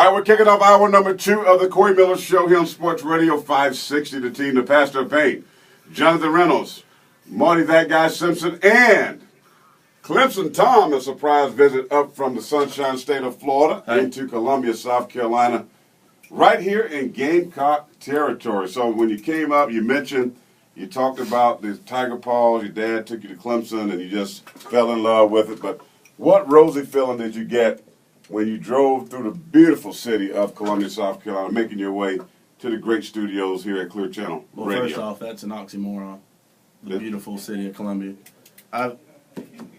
All right, we're kicking off hour number 2 of the Corey Miller Show here on Sports Radio 560. The team, the Pastor of Pain, Jonathan Reynolds, Marty That Guy Simpson, and Clemson Tom, a surprise visit up from the Sunshine State of Florida into Columbia, South Carolina, right here in Gamecock territory. So when you came up, you mentioned, you talked about the Tiger Paws, your dad took you to Clemson, and you just fell in love with it. But what rosy feeling did you get when you drove through the beautiful city of Columbia, South Carolina, making your way to the great studios here at Clear Channel Well, Radio? first off, that's an oxymoron. The beautiful city of Columbia. I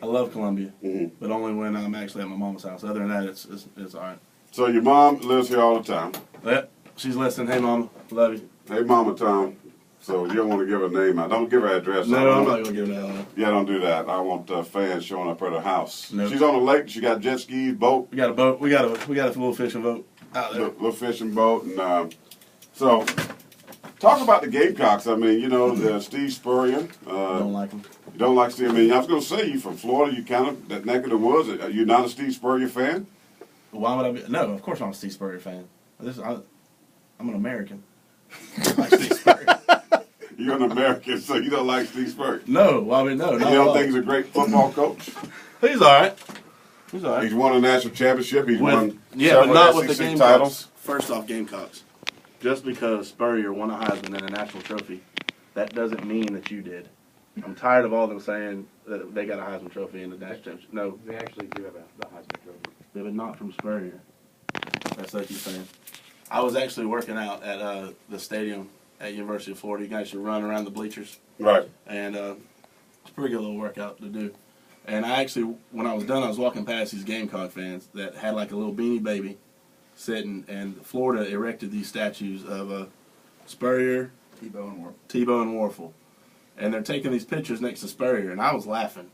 love Columbia, but only when I'm actually at my mama's house. Other than that, it's all right. So your mom lives here all the time. Yep, she's listening. Hey, Mama, love you. Hey, Mama Tom. So you don't want to give her name out. Don't give her address. No, I'm not going to give that out. Yeah, don't do that. I want fans showing up at her house. Nope. She's on the lake. She got jet skis, boat. We got a boat. We got a little fishing boat out there. Little fishing boat. And so talk about the Gamecocks. I mean, you know, Steve Spurrier. Don't like him. You don't like Steve? I mean, I was going to say, you from Florida. You kind of, that neck of the woods. Are you not a Steve Spurrier fan? Why would I be? No, of course I'm a Steve Spurrier fan. I'm an American. I like Steve Spurrier. You're an American, so you don't like Steve Spurrier? No, well, I mean, no. You don't think he's a great football coach? He's all right. He's all right. He's won a national championship. He's won but not several with the SEC Gamecocks. titles. First off, Gamecocks. Just because Spurrier won a Heisman and a national trophy, that doesn't mean that you did. I'm tired of all them saying that they got a Heisman trophy and a national championship. No. They actually do have the Heisman trophy. Yeah, but not from Spurrier. That's like you're saying. I was actually working out at the stadium at University of Florida. You guys should run around the bleachers. Right. And it's a pretty good little workout to do. And I actually, when I was done, I was walking past these Gamecock fans that had like a little beanie baby sitting, and Florida erected these statues of Spurrier, Tebow, and Warfel. And they're taking these pictures next to Spurrier, and I was laughing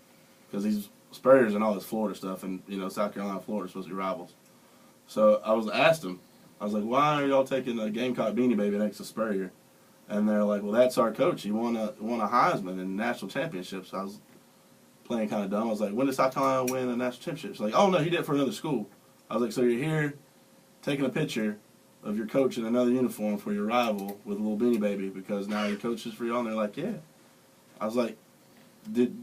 because these Spurrier's and all this Florida stuff, and you know, South Carolina and Florida are supposed to be rivals. So I asked them, I was like, why are y'all taking a Gamecock beanie baby next to Spurrier? And they're like, well, that's our coach. He won a Heisman and national championships. I was playing kind of dumb. I was like, when did South Carolina win a national championship? She's like, oh, no, he did it for another school. I was like, so you're here taking a picture of your coach in another uniform for your rival with a little beanie baby because now your coach is for you? And they're like, yeah. I was like,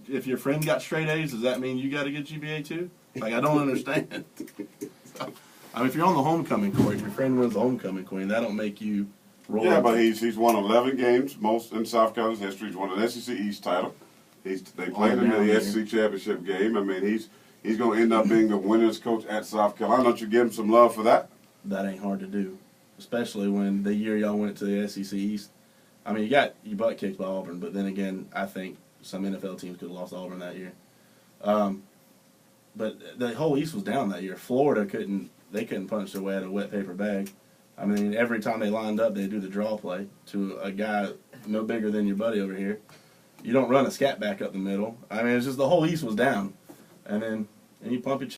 if your friend got straight A's, does that mean you got to get GPA too? Like, I don't understand. I mean, if you're on the homecoming court, if your friend wins the homecoming queen, that don't make you roll. Yeah, but he's won 11 games, most in South Carolina's history. He's won an SEC East title. They played him in the SEC championship game. I mean, he's going to end up being the winners coach at South Carolina. Don't you give him some love for that? That ain't hard to do, especially when the year y'all went to the SEC East. I mean, you got your butt kicked by Auburn, but then again, I think some NFL teams could have lost Auburn that year. But the whole East was down that year. Florida couldn't punch their way out of a wet paper bag. I mean, every time they lined up, they'd do the draw play to a guy no bigger than your buddy over here. You don't run a scat back up the middle. I mean, it's just the whole East was down. And you pump your